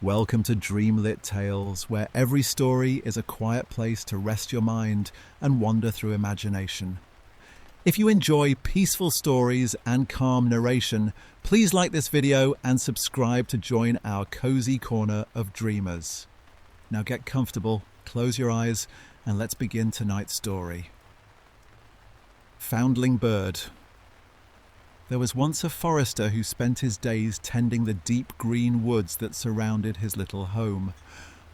Welcome to Dreamlit Tales, where every story is a quiet place to rest your mind and wander through imagination. If you enjoy peaceful stories and calm narration, please like this video and subscribe to join our cozy corner of dreamers. Now get comfortable, close your eyes, and let's begin tonight's story. Foundling-Bird. There was once a forester who spent his days tending the deep green woods that surrounded his little home.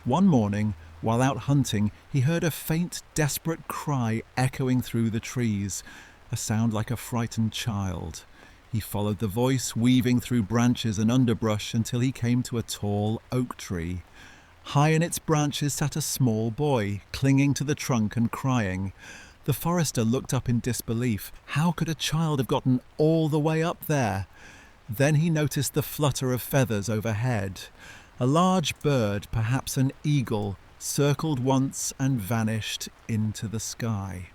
One morning, while out hunting, he heard a faint, desperate cry echoing through the trees, a sound like a frightened child. He followed the voice, weaving through branches and underbrush until he came to a tall oak tree. High in its branches sat a small boy, clinging to the trunk and crying. The forester looked up in disbelief. How could a child have gotten all the way up there? Then he noticed the flutter of feathers overhead. A large bird, perhaps an eagle, circled once and vanished into the sky.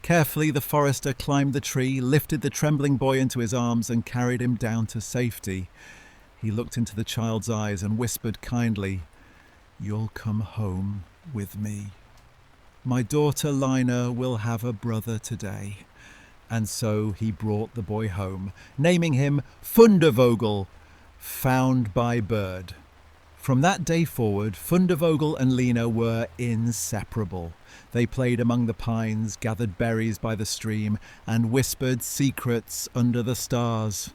Carefully, the forester climbed the tree, lifted the trembling boy into his arms and carried him down to safety. He looked into the child's eyes and whispered kindly, "You'll come home with me. My daughter Lina will have a brother today." And so he brought the boy home, naming him Fundevogel, found by bird. From that day forward, Fundevogel and Lina were inseparable. They played among the pines, gathered berries by the stream, and whispered secrets under the stars.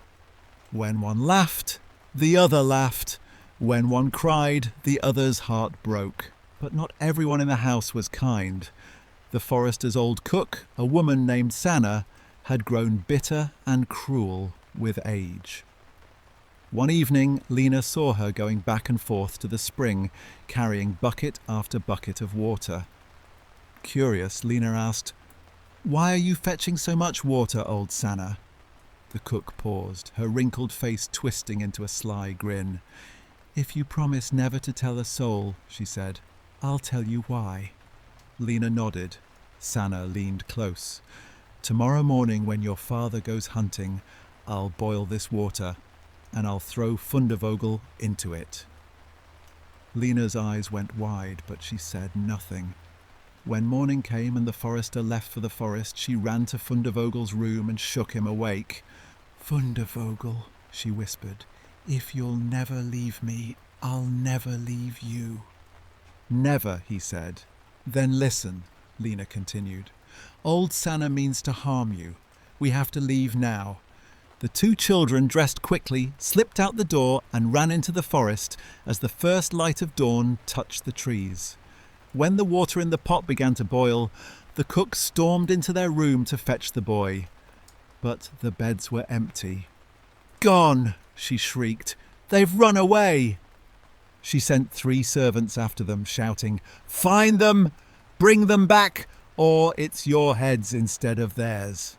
When one laughed, the other laughed. When one cried, the other's heart broke. But not everyone in the house was kind. The forester's old cook, a woman named Sanna, had grown bitter and cruel with age. One evening, Lina saw her going back and forth to the spring, carrying bucket after bucket of water. Curious, Lina asked, "Why are you fetching so much water, old Sanna?" The cook paused, her wrinkled face twisting into a sly grin. "If you promise never to tell a soul," she said, "I'll tell you why." Lina nodded. Sanna leaned close. "Tomorrow morning when your father goes hunting, I'll boil this water, and I'll throw Fundevogel into it." Lina's eyes went wide, but she said nothing. When morning came and the forester left for the forest, she ran to Fundevogel's room and shook him awake. "Fundevogel," she whispered, "if you'll never leave me, I'll never leave you." "Never," he said. "Then listen," Lina continued. "Old Sanna means to harm you. We have to leave now." The two children dressed quickly, slipped out the door and ran into the forest as the first light of dawn touched the trees. When the water in the pot began to boil, the cook stormed into their room to fetch the boy. But the beds were empty. "Gone!" she shrieked. "They've run away!" She sent 3 servants after them, shouting, "Find them! Bring them back, or it's your heads instead of theirs."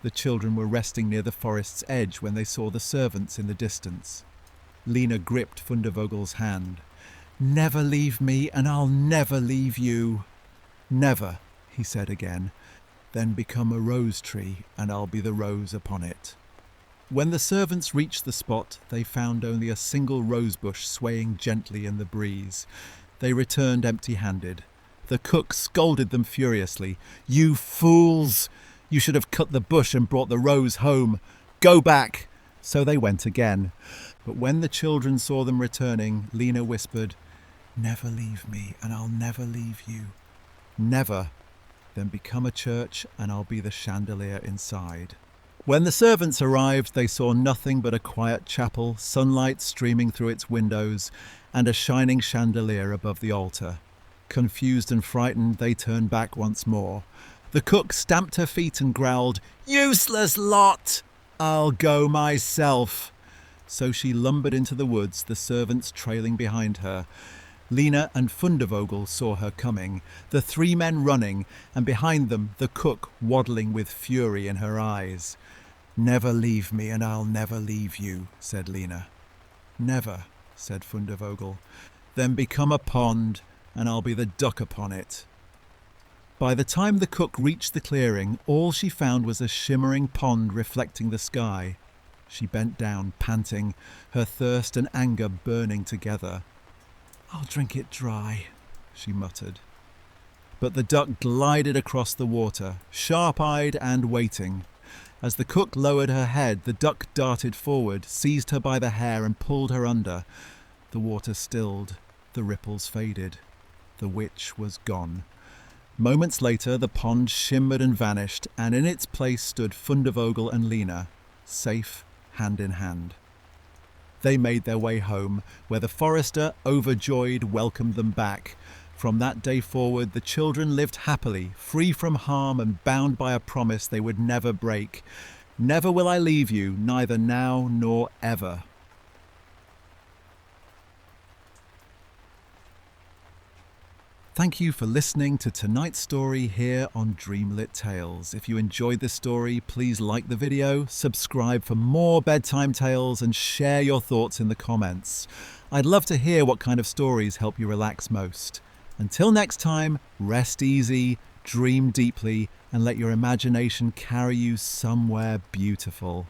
The children were resting near the forest's edge when they saw the servants in the distance. Lina gripped Fundevogel's hand. "Never leave me, and I'll never leave you." "Never," he said again. "Then become a rose tree, and I'll be the rose upon it." When the servants reached the spot, they found only a single rosebush swaying gently in the breeze. They returned empty-handed. The cook scolded them furiously. "You fools! You should have cut the bush and brought the rose home. Go back!" So they went again. But when the children saw them returning, Lina whispered, "Never leave me, and I'll never leave you." "Never. Then become a church, and I'll be the chandelier inside." When the servants arrived, they saw nothing but a quiet chapel, sunlight streaming through its windows, and a shining chandelier above the altar. Confused and frightened, they turned back once more. The cook stamped her feet and growled, "Useless lot! I'll go myself." So she lumbered into the woods, the servants trailing behind her. Lina and Fundevogel saw her coming, the 3 men running, and behind them the cook waddling with fury in her eyes. "Never leave me, and I'll never leave you," said Lina. "Never," said Fundevogel. "Then become a pond, and I'll be the duck upon it." By the time the cook reached the clearing, all she found was a shimmering pond reflecting the sky. She bent down, panting, her thirst and anger burning together. "I'll drink it dry," she muttered. But the duck glided across the water, sharp-eyed and waiting. As the cook lowered her head, the duck darted forward, seized her by the hair and pulled her under. The water stilled, the ripples faded. The witch was gone. Moments later, the pond shimmered and vanished, and in its place stood Fundevogel and Lina, safe, hand in hand. They made their way home, where the forester, overjoyed, welcomed them back. From that day forward, the children lived happily, free from harm and bound by a promise they would never break. Never will I leave you, neither now nor ever. Thank you for listening to tonight's story here on Dreamlit Tales. If you enjoyed this story, please like the video, subscribe for more bedtime tales, and share your thoughts in the comments. I'd love to hear what kind of stories help you relax most. Until next time, rest easy, dream deeply, and let your imagination carry you somewhere beautiful.